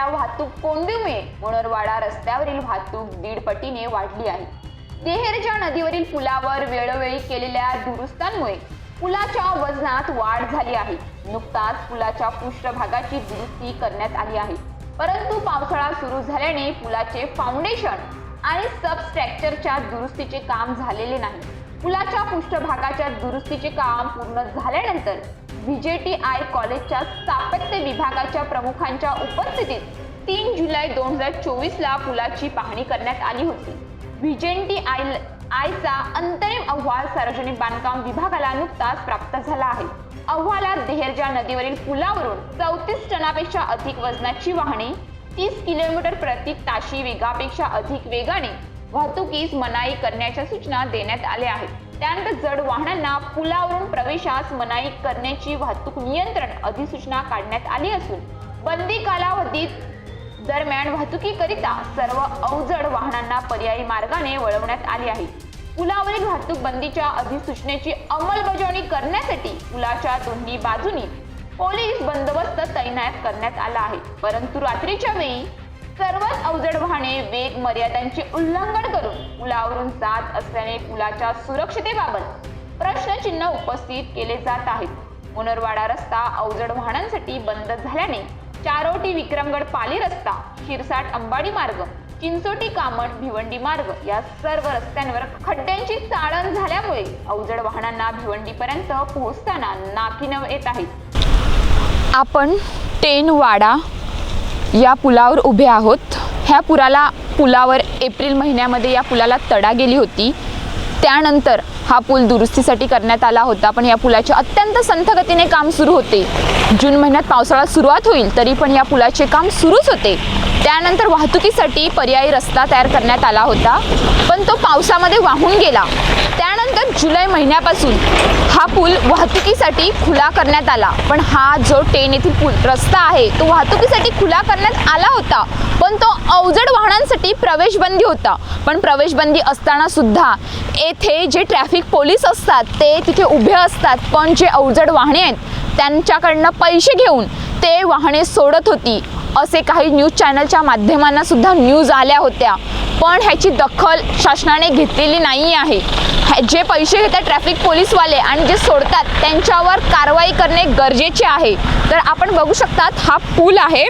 वाहतूक कोंडीमुळे मुनरवाडा रस्त्यावरील वाहतूक 1.5 पटीने वाढली आहे। देहेरजा नदीवरील पुलावर वेळोवेळी केलेल्या दुरुस्त्यांमुळे पुलाच्या वजनात वाढ झाली आहे। नुकताच पुलाच्या पृष्ठभागाची दुरुस्ती करण्यात आली आहे, परंतु पावसाळा सुरू झाल्याने पुलाचे फाउंडेशन आणि सबस्ट्रक्चरच्या दुरुस्तीचे काम झालेले नाही। पुलाच्या पृष्ठभागाच्या दुरुस्तीचे काम पूर्ण झाल्यानंतर VJTI कॉलेजच्या स्थापत्य विभागाच्या प्रमुखांच्या उपस्थितीत 3 जुलै 2024 ला पुलाची पाहणी करण्यात आली होती। VJTIचा अंतरिम अहवाल सार्वजनिक बांधकाम विभागाला नुकताच प्राप्त झाला आहे। अहवालात देहेरजा नदीवरील पुलावरून 34 टनापेक्षा अधिक वजनाची वाहने 30 किलोमीटर प्रति ताशी वेगापेक्षा अधिक वेगाने वाहतुकीस मनाई करण्याच्या सूचना देण्यात आल्या आहेत। त्यानंतर जड वाहनांना पुलावरून प्रवेशास मनाई करण्याची वाहतूक नियंत्रण अधिसूचना काढण्यात आली असून बंदी कालावधीत दरम्यान वाहतुकीकरिता सर्व अवजड वाहनांना पर्यायी मार्गाने वळवण्यात आले आहे। पुलावरील वाहतूक बंदीच्या अधिसूचनेची अंमलबजावणी करण्यासाठी पुलाच्या दोन्ही बाजूनी पोलीस बंदोबस्त तैनात करण्यात आला आहे, परंतु रात्रीच्या वेळी सर्वच अवजड वाहने वेग मर्यादांचे उल्लंघन करून पुलावरून जात असल्याने पुलाच्या सुरक्षिततेबाबत प्रश्नचिन्ह उपस्थित केले जात आहेत। मुनरवाडा रस्ता अवजड वाहनांसाठी बंद झाल्याने चारोटी विक्रमगड पाली रस्ता, शिरसाट अंबाडी मार्ग, चिंचोटी कामठ भिवंडी मार्ग या सर्व रस्त्यांवर खड्ड्यांची चाळण झाल्यामुळे अवजड वाहनांना भिवंडीपर्यंत पोहोचताना नाकीनऊ येत आहेत। आपण टेनवाडा या पुलावर उभे आहोत। ह्या पुलावर एप्रिल महिन्यामध्ये या पुलाला तडा गेली होती। त्यानंतर हा पूल दुरुस्तीसाठी करण्यात आला होता, पण या पुलाचे अत्यंत संथ गतीने काम सुरू होते। जून महिन्यात पावसाळा सुरुवात होईल तरी पण या पुलाचे काम सुरूच होते। त्यानंतर वाहतुकीसाठी पर्यायी रस्ता तयार करण्यात आला होता, पण तो पावसामध्ये वाहून गेला। त्यानंतर जुलै महिन्यापासून हा पूल वाहतुकीसाठी खुला करण्यात आला, पण हा जो टेन येथील रस्ता आहे तो वाहतुकीसाठी खुला करण्यात आला होता, पण तो अवजड वाहनांसाठी प्रवेशबंदी होता। पण प्रवेशबंदी असताना सुद्धा येथे जे ट्रॅफिक पोलीस असतात ते तिथे उभे असतात, पण जे अवजड वाहने आहेत त्यांच्याकडनं पैसे घेऊन ते वाहने सोडत होती, असे काही न्यूज चॅनलच्या माध्यमांना सुद्धा न्यूज आल्या होत्या, पण ह्याची दखल शासनाने घेतलेली नाही आहे। जे पैसे घेतात ट्रॅफिक पोलीसवाले आणि जे सोडतात त्यांच्यावर कारवाई करणे गरजेचे आहे। तर आपण बघू शकतात हा पूल आहे,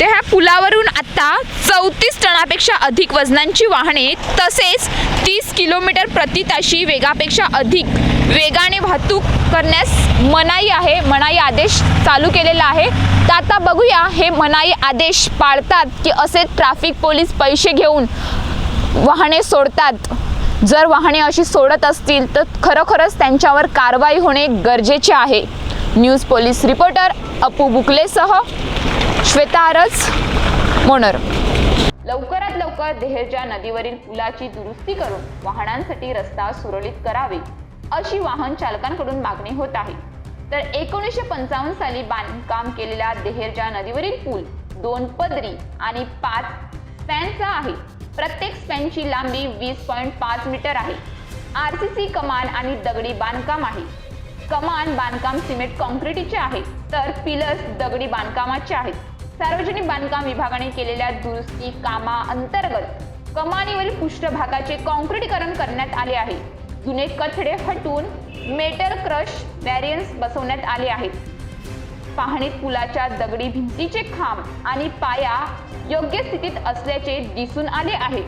ते ह्या पुलावरून आता 34 टनापेक्षा अधिक वजनांची वाहने तसेच 30 किलोमीटर प्रति ताशी वेगापेक्षा अधिक वेगाने वाहतूक करण्यास मनाई आहे, मनाई आदेश चालू केलेला आहे। तर आता बघूया हे मनाई आदेश पाळतात की असे ट्रॅफिक पोलीस पैसे घेऊन वाहने सोडतात। जर वाहने अशी सोडत असतील तर खरोखरच त्यांच्यावर कारवाई होणे गरजेचे आहे। न्यूज पोलीस रिपोर्टर अपू बुकलेसह श्वेता आरज, मुनर। लवकरात लवकर देहेरजा नदीवरील पुलाची दुरुस्ती करून वाहनांसाठी रस्ता सुरळीत करावे अशी वाहन चालकांकडून मागणी होत आहे। तर 1955 साली बांधकाम केलेला देहेरजा नदीवरील पूल 2 पदरी आणि 5 स्पॅनचा आहे। प्रत्येक स्पॅनची लांबी 20.5 मीटर आहे। RCC कमान आणि दगडी बांधकाम आहे। कमान बांधकाम सिमेंट काँक्रीटचे आहे, तर पिलर्स दगडी बांधकामाचे आहेत। सार्वजनिक बांधकाम विभागाने केलेल्या दुरुस्ती कामाअंतर्गत कमानीवरील पृष्ठभागाचे काँक्रीटीकरण करण्यात आले आहे। जुने कठडे हटवून मेटल क्रश बॅरियर्स बसवण्यात आले आहेत। पाहणीत पुलाच्या दगडी भिंतीचे खांब आणि पाया योग्य स्थितीत असल्याचे दिसून आले आहे।